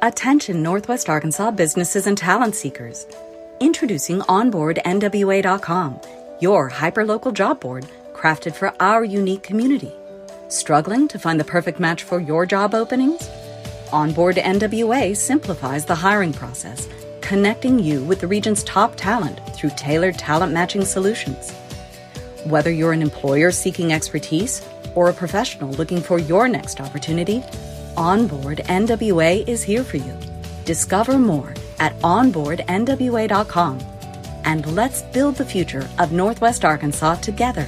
Attention Northwest Arkansas businesses and talent seekers. Introducing OnboardNWA.com, your hyperlocal job board crafted for our unique community. Struggling to find the perfect match for your job openings? Onboard NWA simplifies the hiring process, connecting you with the region's top talent through tailored talent matching solutions. Whether you're an employer seeking expertise or a professional looking for your next opportunity, Onboard NWA is here for you. Discover more at onboardnwa.com, and let's build the future of Northwest Arkansas together.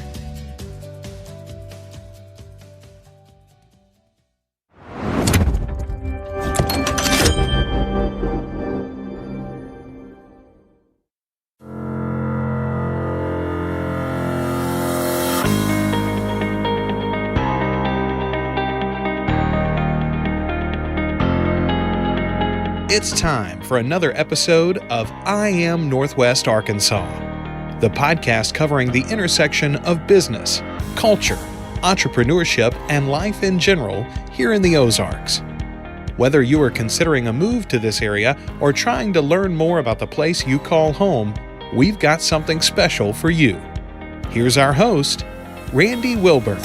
It's time for another episode of I Am Northwest Arkansas, the podcast covering the intersection of business, culture, entrepreneurship, and life in general here in the Ozarks. Whether you are considering a move to this area or trying to learn more about the place you call home, we've got something special for you. Here's our host, Randy Wilburn.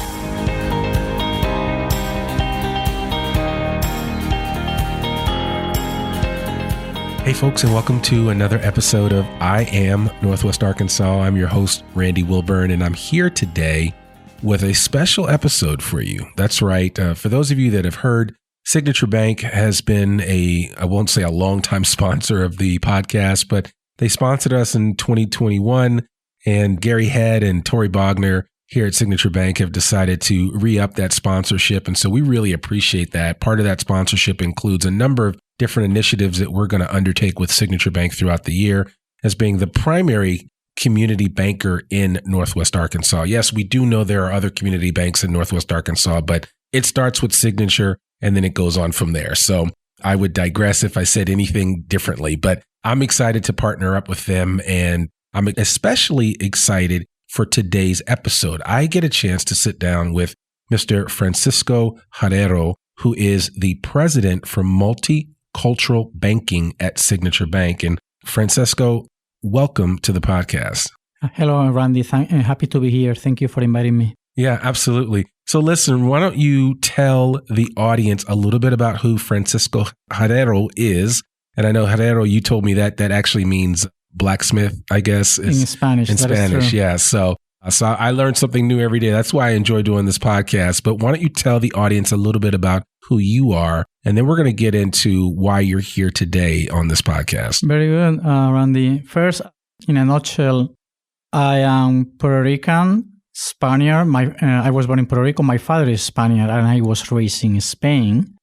Hey folks, and welcome to another episode of I Am Northwest Arkansas. I'm your host, Randy Wilburn, and I'm here today with a special episode for you. That's right. For those of you that have heard, Signature Bank has been I won't say a longtime sponsor of the podcast, but they sponsored us in 2021, and Gary Head and Tori Bogner here at Signature Bank have decided to re-up that sponsorship. And so we really appreciate that. Part of that sponsorship includes a number of different initiatives that we're going to undertake with Signature Bank throughout the year as being the primary community banker in Northwest Arkansas. Yes, we do know there are other community banks in Northwest Arkansas, but it starts with Signature and then it goes on from there. So I would digress if I said anything differently, but I'm excited to partner up with them, and I'm especially excited for today's episode. I get a chance to sit down with Mr. Francisco Herrero, who is the president for multicultural banking at Signature Bank. And Francisco, welcome to the podcast. Hello, Randy. Happy to be here. Thank you for inviting me. Yeah, absolutely. So listen, why don't you tell the audience a little bit about who Francisco Herrero is? And I know Herrero, you told me that actually means blacksmith, I guess. In Spanish. In Spanish, yeah. So I learned something new every day. That's why I enjoy doing this podcast. But why don't you tell the audience a little bit about who you are, and then we're going to get into why you're here today on this podcast. Very good, Randy. First, in a nutshell, I am Puerto Rican, Spaniard. I was born in Puerto Rico. My father is Spaniard, and I was raised in Spain.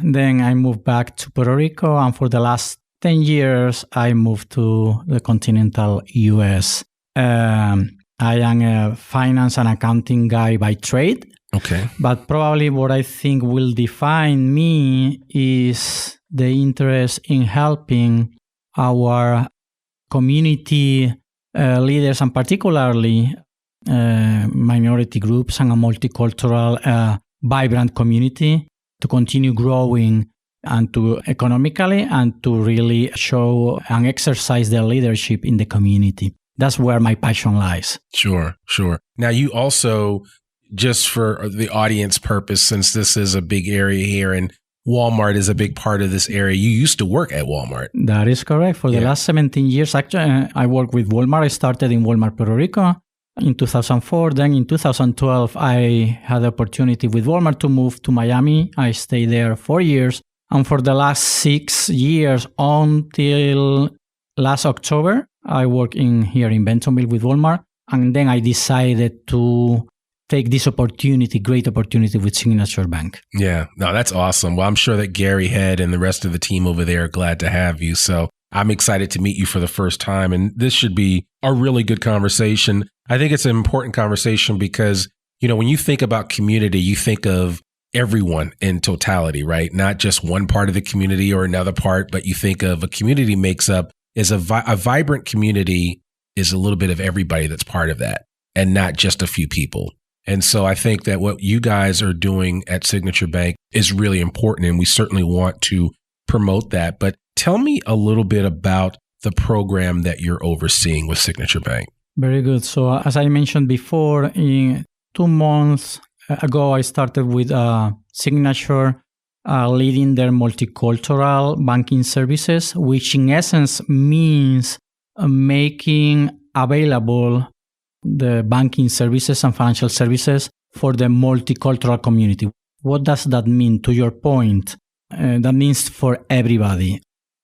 Then I moved back to Puerto Rico, and for the last 10 years, I moved to the continental U.S. I am a finance and accounting guy by trade. Okay. But probably what I think will define me is the interest in helping our community leaders, and particularly minority groups and a multicultural, vibrant community to continue growing and to economically and to really show and exercise their leadership in the community. That's where my passion lies. Sure. Now, you also, just for the audience purpose, since this is a big area here and Walmart is a big part of this area, you used to work at Walmart. That is correct. For the last 17 years, actually, I worked with Walmart. I started in Walmart, Puerto Rico in 2004. Then in 2012, I had the opportunity with Walmart to move to Miami. I stayed there 4 years. And for the last 6 years until last October, I work here in Bentonville with Walmart. And then I decided to take this great opportunity with Signature Bank. Yeah, no, that's awesome. Well, I'm sure that Gary Head and the rest of the team over there are glad to have you. So I'm excited to meet you for the first time. And this should be a really good conversation. I think it's an important conversation because, when you think about community, you think of everyone in totality, right? Not just one part of the community or another part, but you think of a community makes up is a vibrant community is a little bit of everybody that's part of that and not just a few people. And so I think that what you guys are doing at Signature Bank is really important. And we certainly want to promote that. But tell me a little bit about the program that you're overseeing with Signature Bank. Very good. So as I mentioned before, in 2 months ago, I started with Signature leading their multicultural banking services, which in essence means making available the banking services and financial services for the multicultural community. What does that mean? To your point, that means for everybody.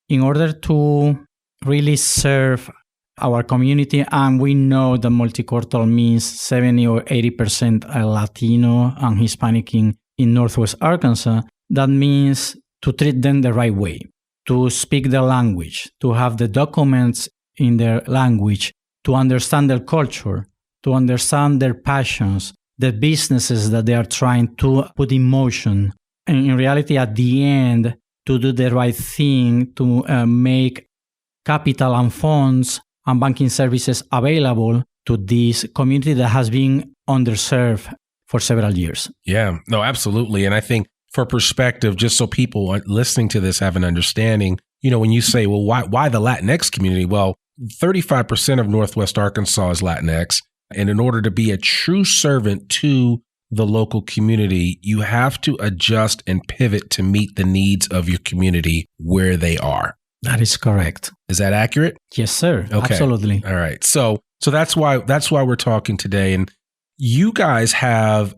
In order to really serve our community, and we know that multicultural means 70 or 80% Latino and Hispanic in Northwest Arkansas, that means to treat them the right way, to speak their language, to have the documents in their language, to understand their culture, to understand their passions, the businesses that they are trying to put in motion. And in reality, at the end, to do the right thing, to make capital and funds and banking services available to this community that has been underserved for several years. Yeah, no, absolutely. And I think for perspective, just so people listening to this have an understanding, when you say, well, why the Latinx community? Well, 35% of Northwest Arkansas is Latinx. And in order to be a true servant to the local community, you have to adjust and pivot to meet the needs of your community where they are. That is correct. Is that accurate? Yes, sir. Okay. Absolutely. All right. So that's why we're talking today. And you guys have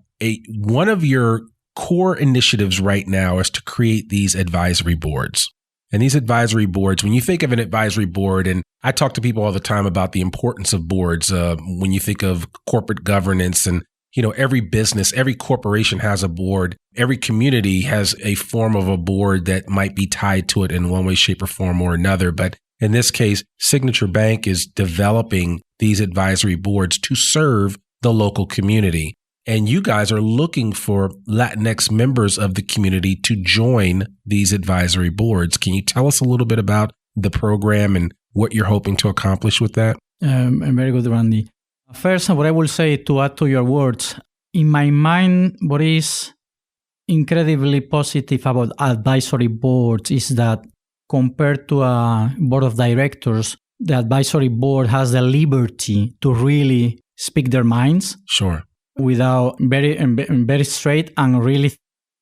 one of your core initiatives right now is to create these advisory boards. And these advisory boards, when you think of an advisory board, and I talk to people all the time about the importance of boards, when you think of corporate governance and, every business, every corporation has a board. Every community has a form of a board that might be tied to it in one way, shape, or form or another. But in this case, Signature Bank is developing these advisory boards to serve the local community. And you guys are looking for Latinx members of the community to join these advisory boards. Can you tell us a little bit about the program and what you're hoping to accomplish with that? Very good, Randy. First, what I will say to add to your words, in my mind, what is incredibly positive about advisory boards is that compared to a board of directors, the advisory board has the liberty to really speak their minds. Sure. Without very straight and really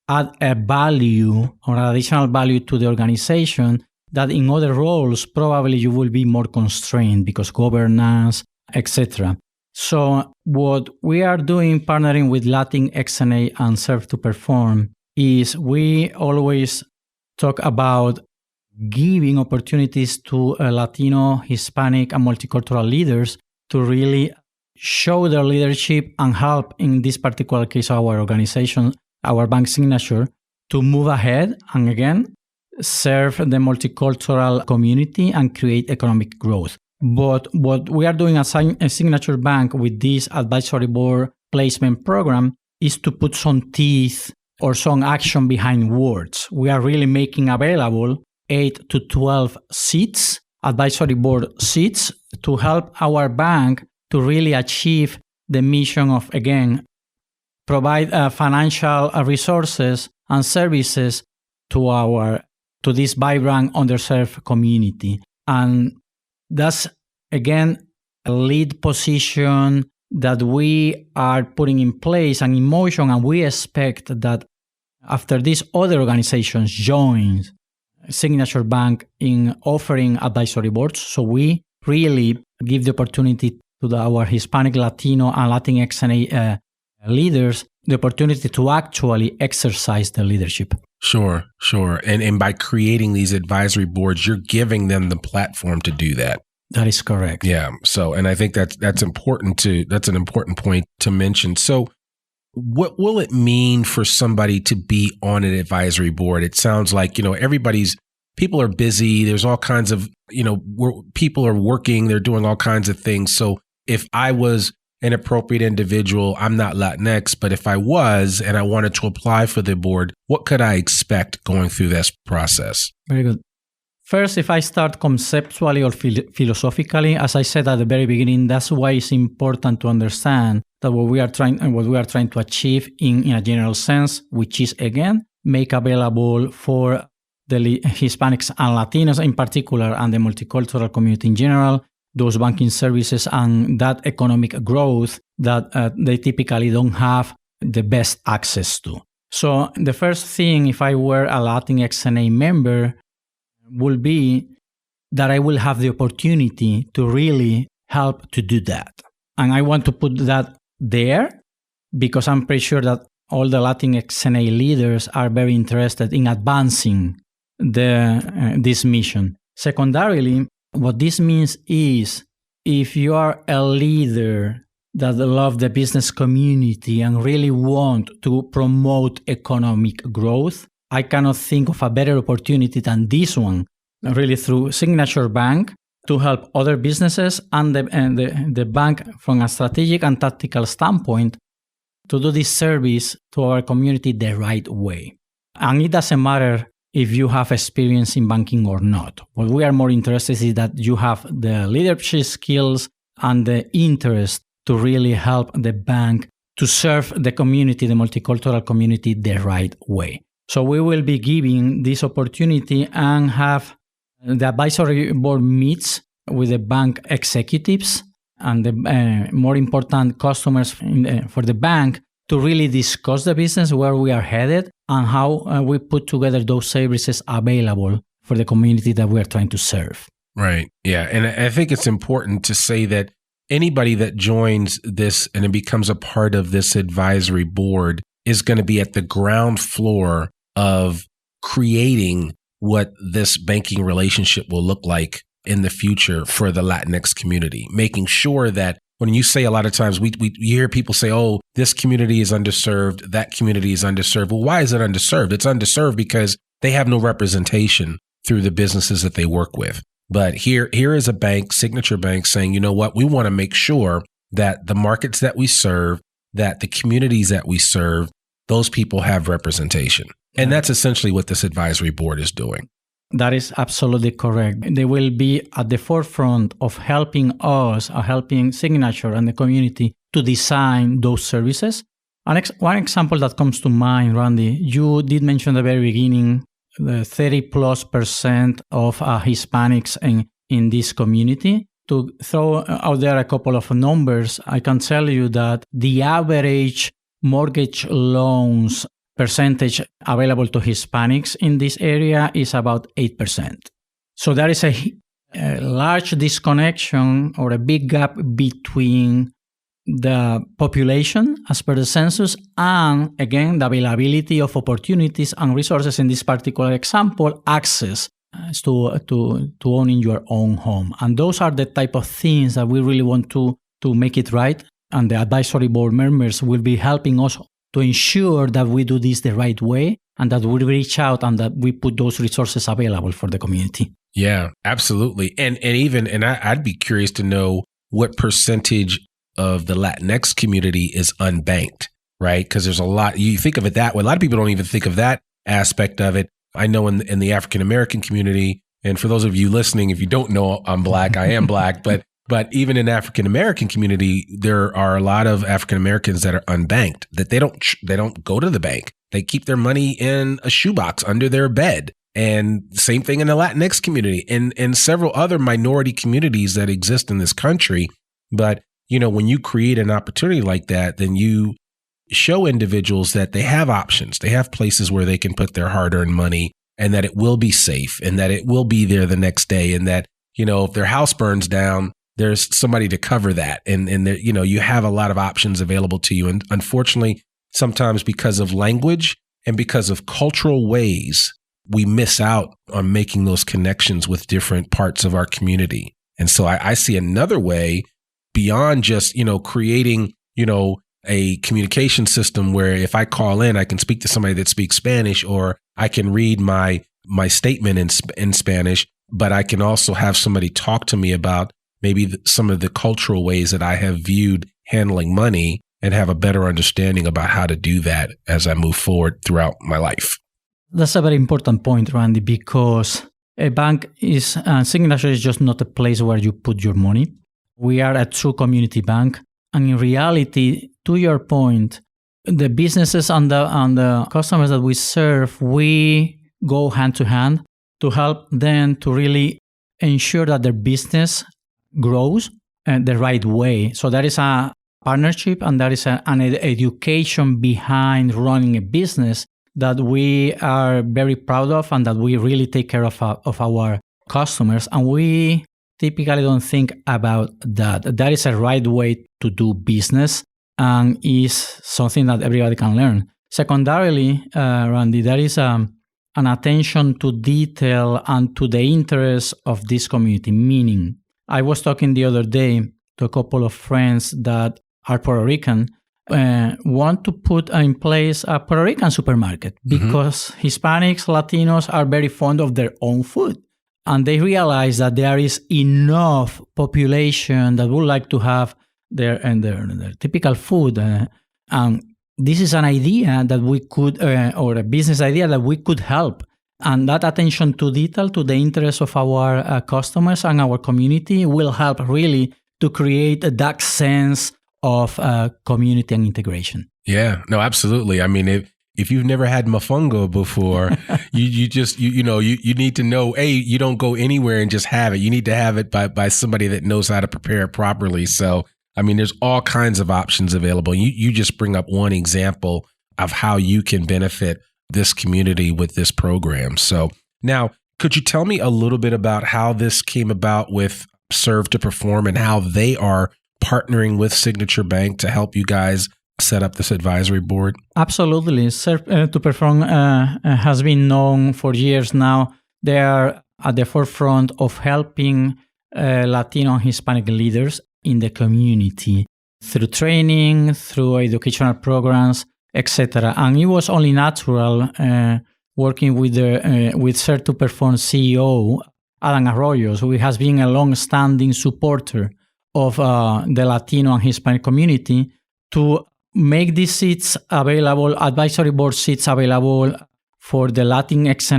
add a value or additional value to the organization that in other roles probably you will be more constrained because governance, etc. So what we are doing, partnering with Latin XNA and Serve to Perform, is we always talk about giving opportunities to Latino, Hispanic, and multicultural leaders to really show their leadership and help, in this particular case, our organization, our bank Signature, to move ahead and again, serve the multicultural community and create economic growth. But what we are doing as a Signature Bank with this advisory board placement program is to put some teeth or some action behind words. We are really making available 8 to 12 seats, advisory board seats, to help our bank to really achieve the mission of, again, provide financial resources and services to this vibrant, underserved community. And that's, again, a lead position that we are putting in place and in motion, and we expect that after these other organizations join Signature Bank in offering advisory boards, so we really give the opportunity to our Hispanic, Latino, and Latinx leaders the opportunity to actually exercise their leadership. Sure. And by creating these advisory boards, you're giving them the platform to do that. That is correct. Yeah. So, and I think that's important that's an important point to mention. So what will it mean for somebody to be on an advisory board? It sounds like, people are busy. There's all kinds of, people are working, they're doing all kinds of things. So if I was an appropriate individual, I'm not Latinx, but if I was and I wanted to apply for the board, what could I expect going through this process? Very good. First, if I start conceptually or philosophically, as I said at the very beginning, that's why it's important to understand that what we are trying to achieve in a general sense, which is, again, make available for the Hispanics and Latinos in particular, and the multicultural community in general, those banking services and that economic growth that they typically don't have the best access to. So the first thing, if I were a Latinx NA member, would be that I will have the opportunity to really help to do that. And I want to put that there because I'm pretty sure that all the Latinx NA leaders are very interested in advancing this mission. Secondarily, what this means is if you are a leader that love the business community and really want to promote economic growth, I cannot think of a better opportunity than this one, really through Signature Bank, to help other businesses and the bank from a strategic and tactical standpoint to do this service to our community the right way. And it doesn't matter if you have experience in banking or not. What we are more interested in is that you have the leadership skills and the interest to really help the bank to serve the community, the multicultural community, the right way. So we will be giving this opportunity and have the advisory board meets with the bank executives and the more important customers for the bank to really discuss the business, where we are headed, and how we put together those services available for the community that we are trying to serve. Right. Yeah. And I think it's important to say that anybody that joins this and it becomes a part of this advisory board is going to be at the ground floor of creating what this banking relationship will look like in the future for the Latinx community, making sure that when you say a lot of times, you hear people say, oh, this community is underserved, that community is underserved. Well, why is it underserved? It's underserved because they have no representation through the businesses that they work with. But here is a bank, Signature Bank, saying, you know what, we want to make sure that the markets that we serve, that the communities that we serve, those people have representation. And that's essentially what this advisory board is doing. That is absolutely correct. They will be at the forefront of helping us, helping Signature and the community to design those services. One example that comes to mind, Randy, you did mention at the very beginning, the 30+% of Hispanics in this community. To throw out there a couple of numbers, I can tell you that the average mortgage loans percentage available to Hispanics in this area is about 8%. So there is a large disconnection or a big gap between the population as per the census and, again, the availability of opportunities and resources in this particular example, access to owning your own home. And those are the type of things that we really want to make it right. And the advisory board members will be helping us to ensure that we do this the right way and that we reach out and that we put those resources available for the community. Yeah, absolutely. And I'd be curious to know what percentage of the Latinx community is unbanked, right? Because there's a lot, you think of it that way. A lot of people don't even think of that aspect of it. I know in the African-American community, and for those of you listening, if you don't know I'm Black, I am Black, but even in African-American community, there are a lot of African-Americans that are unbanked, that they don't go to the bank. They keep their money in a shoebox under their bed. And same thing in the Latinx community and several other minority communities that exist in this country. But, you know, when you create an opportunity like that, then you show individuals that they have options. They have places where they can put their hard-earned money and that it will be safe and that it will be there the next day. And that, you know, if their house burns down, there's somebody to cover that. And there, you know, you have a lot of options available to you. And unfortunately, sometimes because of language and because of cultural ways, we miss out on making those connections with different parts of our community. And so I see another way beyond just, you know, creating, you know, a communication system where if I call in, I can speak to somebody that speaks Spanish, or I can read my statement in Spanish, but I can also have somebody talk to me about maybe some of the cultural ways that I have viewed handling money and have a better understanding about how to do that as I move forward throughout my life. That's a very important point, Randy, because a bank Signature is just not a place where you put your money. We are a true community bank. And in reality, to your point, the businesses and the customers that we serve, we go hand to hand to help them to really ensure that their business grows the right way. So that is a partnership, and that is an education behind running a business that we are very proud of, and that we really take care of our customers. And we typically don't think about that. That is a right way to do business, and is something that everybody can learn. Secondarily, Randy, there is an attention to detail and to the interests of this community. Meaning, I was talking the other day to a couple of friends that are Puerto Rican, want to put in place a Puerto Rican supermarket because Hispanics, Latinos are very fond of their own food. And they realize that there is enough population that would like to have their typical food. And this is an idea that we could, or a business idea that we could help. And that attention to detail, to the interests of our customers and our community will help really to create that sense of community and integration. Yeah, no, absolutely. I mean, if you've never had mofongo before, you need to know, hey, you don't go anywhere and just have it. You need to have it by somebody that knows how to prepare it properly. So, I mean, there's all kinds of options available. You just bring up one example of how you can benefit this community with this program. So now, could you tell me a little bit about how this came about with Serve to Perform and how they are partnering with Signature Bank to help you guys set up this advisory board? Absolutely. Serve to Perform has been known for years now. They are at the forefront of helping Latino and Hispanic leaders in the community through training, through educational programs, etc. And it was only natural working with Serve to Perform CEO, Alan Arroyo, who has been a long-standing supporter of the Latino and Hispanic community, to make these seats available, advisory board seats available for the Latinx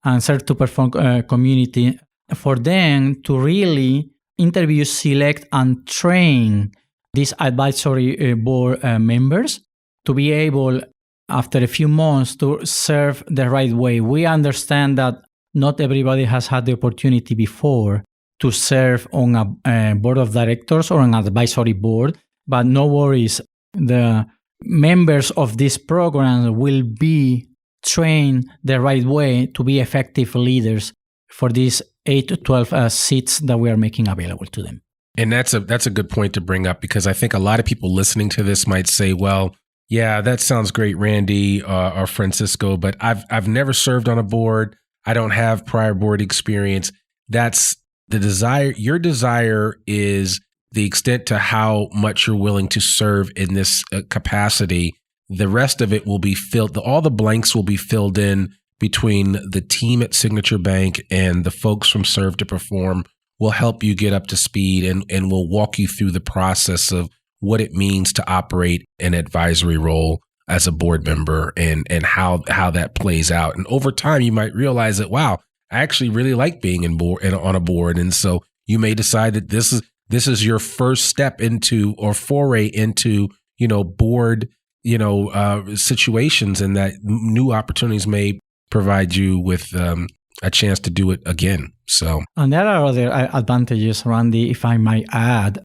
and Serve to Perform community, for them to really interview, select, and train these advisory board members to be able, after a few months, to serve the right way. We understand that not everybody has had the opportunity before to serve on a board of directors or an advisory board, but no worries. The members of this program will be trained the right way to be effective leaders for these 8 to 12 seats that we are making available to them. And that's a good point to bring up, because I think a lot of people listening to this might say, well, yeah, that sounds great, Randy or Francisco, but I've never served on a board. I don't have prior board experience. That's the desire. Your desire is the extent to how much you're willing to serve in this capacity. The rest of it will be filled. All the blanks will be filled in between the team at Signature Bank and the folks from Serve to Perform. Will help you get up to speed and will walk you through the process of what it means to operate an advisory role as a board member and how that plays out. And over time, you might realize that, wow, I actually really like being on a board. And so you may decide that this is your first step into or foray into, board, situations, and that new opportunities may provide you with a chance to do it again. So, and there are other advantages, Randy, if I might add.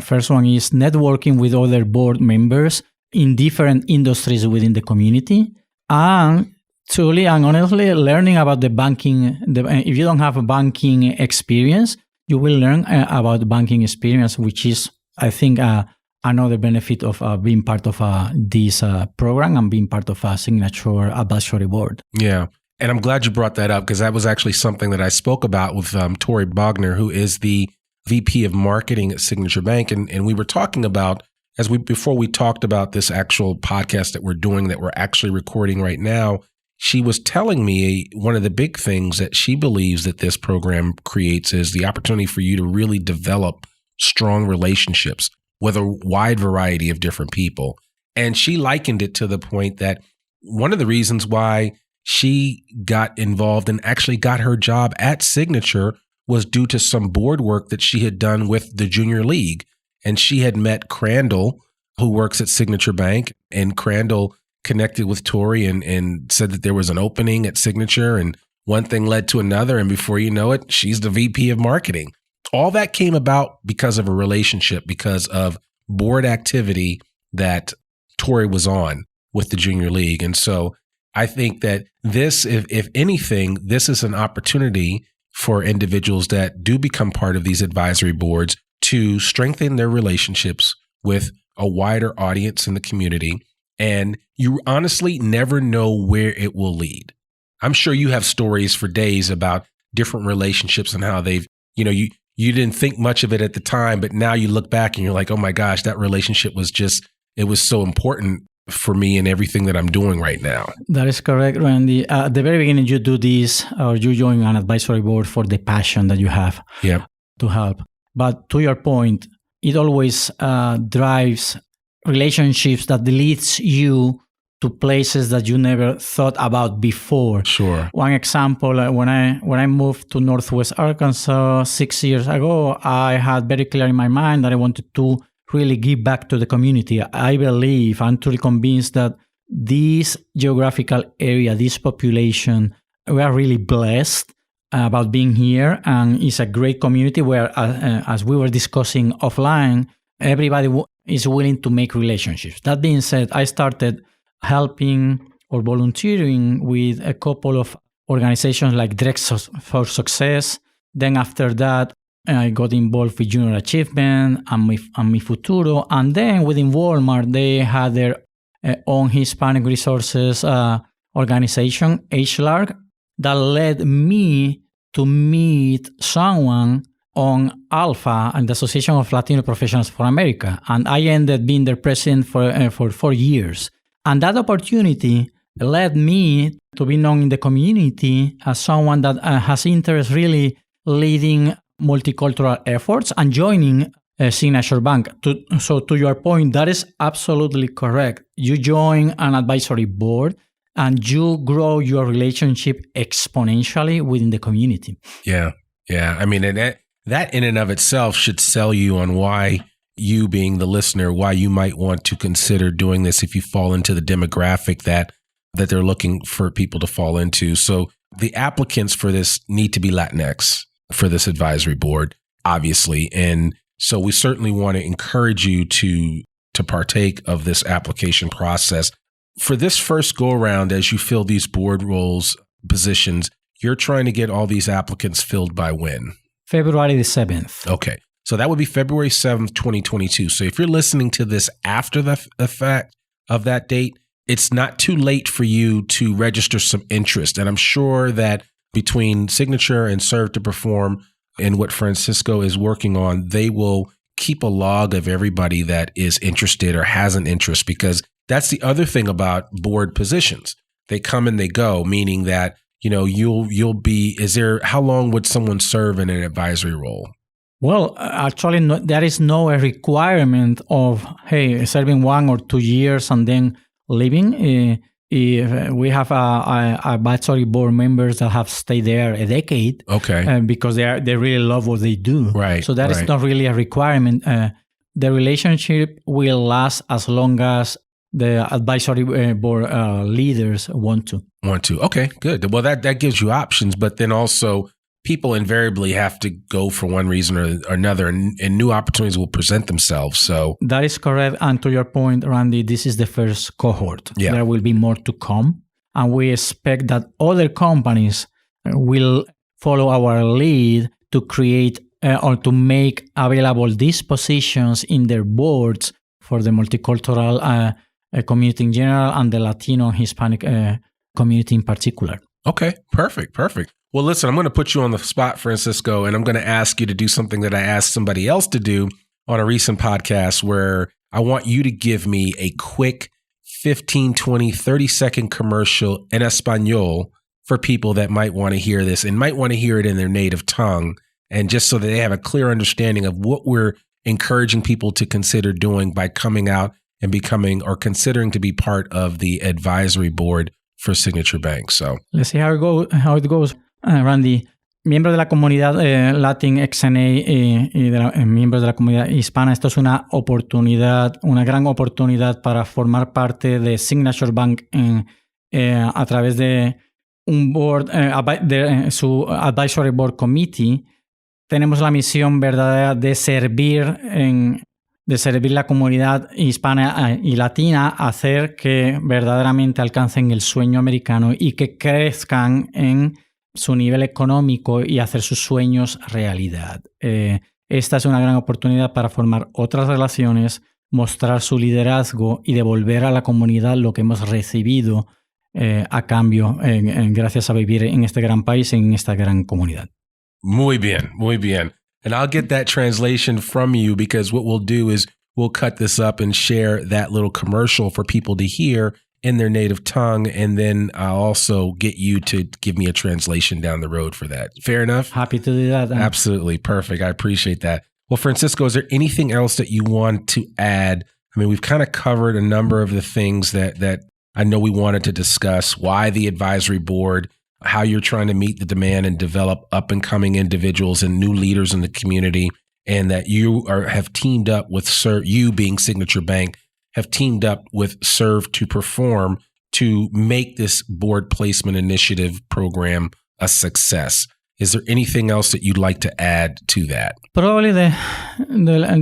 First one is networking with other board members in different industries within the community, and truly and honestly learning about the banking. If you don't have a banking experience, you will learn about banking experience, which is, I think, another benefit of being part of this program and being part of a Signature Advisory Board. Yeah. And I'm glad you brought that up, because that was actually something that I spoke about with Tori Bogner, who is the VP of Marketing at Signature Bank. And we were talking about, before we talked about this actual podcast that we're doing, that we're actually recording right now, she was telling me one of the big things that she believes that this program creates is the opportunity for you to really develop strong relationships with a wide variety of different people. And she likened it to the point that one of the reasons why she got involved and actually got her job at Signature was due to some board work that she had done with the Junior League. And she had met Crandall, who works at Signature Bank, and Crandall connected with Tori and said that there was an opening at Signature, and one thing led to another. And before you know it, she's the VP of marketing. All that came about because of a relationship, because of board activity that Tori was on with the Junior League. And so I think that this, if anything, this is an opportunity for individuals that do become part of these advisory boards to strengthen their relationships with a wider audience in the community. And you honestly never know where it will lead. I'm sure you have stories for days about different relationships and how they've, you didn't think much of it at the time, but now you look back and you're like, oh my gosh, that relationship was it was so important for me and everything that I'm doing right now. That is correct, Randy. At the very beginning, you do this, or you join an advisory board for the passion that you have to help. But to your point, it always drives relationships that leads you to places that you never thought about before. Sure. One example, when I moved to Northwest Arkansas 6 years ago, I had very clear in my mind that I wanted to really give back to the community. I believe, I'm truly convinced that this geographical area, this population, we are really blessed about being here, and it's a great community where, as we were discussing offline, everybody is willing to make relationships. That being said, I started helping or volunteering with a couple of organizations like Direct for Success. Then after that, I got involved with Junior Achievement and Mi Futuro. And then within Walmart, they had their own Hispanic resources organization, HLARG, that led me to meet someone on Alpha and the Association of Latino Professionals for America. And I ended being their president for 4 years. And that opportunity led me to be known in the community as someone that has interest really leading multicultural efforts and joining Signature Bank. So to your point, that is absolutely correct. You join an advisory board and you grow your relationship exponentially within the community. Yeah. I mean, that in and of itself should sell you on why you, being the listener, why you might want to consider doing this if you fall into the demographic that they're looking for people to fall into. So the applicants for this need to be Latinx for this advisory board, obviously. And so we certainly want to encourage you to partake of this application process. For this first go around, as you fill these board roles, positions, you're trying to get all these applicants filled by when? February the 7th. Okay. So that would be February 7th, 2022. So if you're listening to this after the fact of that date, it's not too late for you to register some interest. And I'm sure that between Signature and Serve to Perform and what Francisco is working on, they will keep a log of everybody that is interested or has an interest, because that's the other thing about board positions. They come and they go, meaning that, you'll be, how long would someone serve in an advisory role? Well, actually, there is no requirement of, serving 1 or 2 years and then leaving. If we have advisory board members that have stayed there a decade, okay, because they really love what they do. Right. So that is not really a requirement. The relationship will last as long as the advisory board leaders want to. Okay, good. Well, that gives you options, but then also people invariably have to go for one reason or another, and new opportunities will present themselves. So that is correct. And to your point, Randy, this is the first cohort. Yeah. There will be more to come. And we expect that other companies will follow our lead to create or to make available these positions in their boards for the multicultural community in general and the Latino and Hispanic community in particular. Okay, perfect. Well, listen, I'm going to put you on the spot, Francisco, and I'm going to ask you to do something that I asked somebody else to do on a recent podcast, where I want you to give me a quick 15, 20, 30-second commercial in Espanol for people that might want to hear this and might want to hear it in their native tongue, and just so that they have a clear understanding of what we're encouraging people to consider doing by coming out and becoming or considering to be part of the advisory board for Signature Bank. So let's see how it goes. Randy, miembros de la comunidad Latin XNA y de miembros de la comunidad hispana, esto es una gran oportunidad para formar parte de Signature Bank a través de un board, de su Advisory Board Committee. Tenemos la misión verdadera de servir la comunidad hispana y latina, hacer que verdaderamente alcancen el sueño americano y que crezcan en su nivel económico y hacer sus sueños realidad. Esta es una gran oportunidad para formar otras relaciones, mostrar su liderazgo y devolver a la comunidad lo que hemos recibido a cambio, gracias a vivir en este gran país, en esta gran comunidad. Muy bien, muy bien. And I'll get that translation from you, because what we'll do is we'll cut this up and share that little commercial for people to hear in their native tongue. And then I'll also get you to give me a translation down the road for that. Fair enough? Happy to do that. Absolutely. Perfect. I appreciate that. Well, Francisco, is there anything else that you want to add? I mean, we've kind of covered a number of the things that I know we wanted to discuss. Why the advisory board, how you're trying to meet the demand and develop up and coming individuals and new leaders in the community, and that you have teamed up with you being Signature Bank, have teamed up with Serve to Perform to make this board placement initiative program a success. Is there anything else that you'd like to add to that? Probably the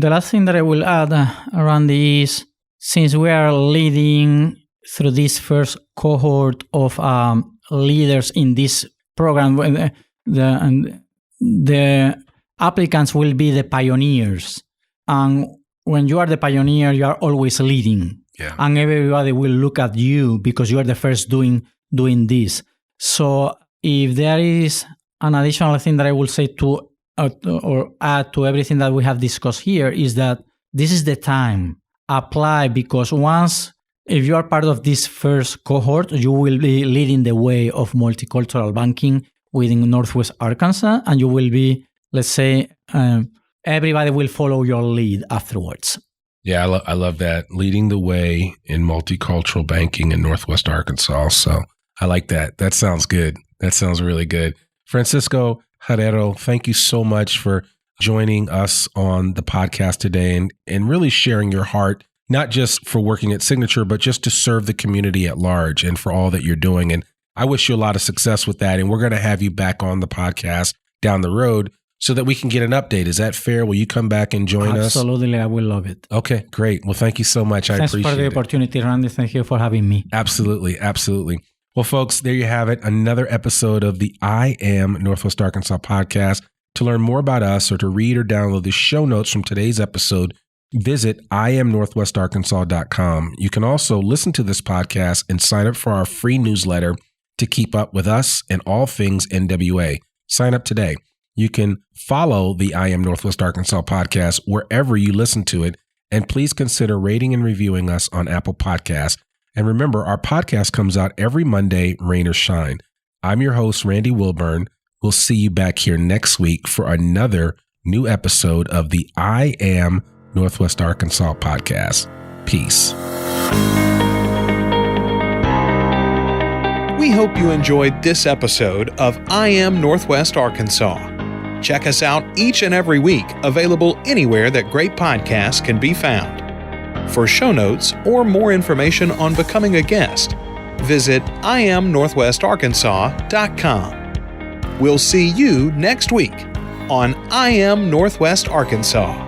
last thing that I will add, Randy, is since we are leading through this first cohort of leaders in this program, the applicants will be the pioneers. And when you are the pioneer, you are always leading. Yeah. And everybody will look at you because you are the first doing this. So if there is an additional thing that I will say to or add to everything that we have discussed here, is that this is the time. Apply, because if you are part of this first cohort, you will be leading the way of multicultural banking within Northwest Arkansas, and you will be, let's say, everybody will follow your lead afterwards. Yeah, I love that. Leading the way in multicultural banking in Northwest Arkansas. So I like that. That sounds good. That sounds really good. Francisco Herrero, thank you so much for joining us on the podcast today and really sharing your heart, not just for working at Signature, but just to serve the community at large and for all that you're doing. And I wish you a lot of success with that. And we're going to have you back on the podcast down the road so that we can get an update. Is that fair? Will you come back and join us? Absolutely. I will love it. Okay, great. Well, thank you so much. I appreciate it. Thanks for the opportunity, Randy. Thank you for having me. Absolutely. Absolutely. Well, folks, there you have it. Another episode of the I Am Northwest Arkansas podcast. To learn more about us or to read or download the show notes from today's episode, visit IamNorthwestArkansas.com. You can also listen to this podcast and sign up for our free newsletter to keep up with us and all things NWA. Sign up today. You can follow the I Am Northwest Arkansas podcast wherever you listen to it. And please consider rating and reviewing us on Apple Podcasts. And remember, our podcast comes out every Monday, rain or shine. I'm your host, Randy Wilburn. We'll see you back here next week for another new episode of the I Am Northwest Arkansas podcast. Peace. We hope you enjoyed this episode of I Am Northwest Arkansas. Check us out each and every week, available anywhere that great podcasts can be found. For show notes or more information on becoming a guest, visit IamNorthwestArkansas.com. We'll see you next week on I Am Northwest Arkansas.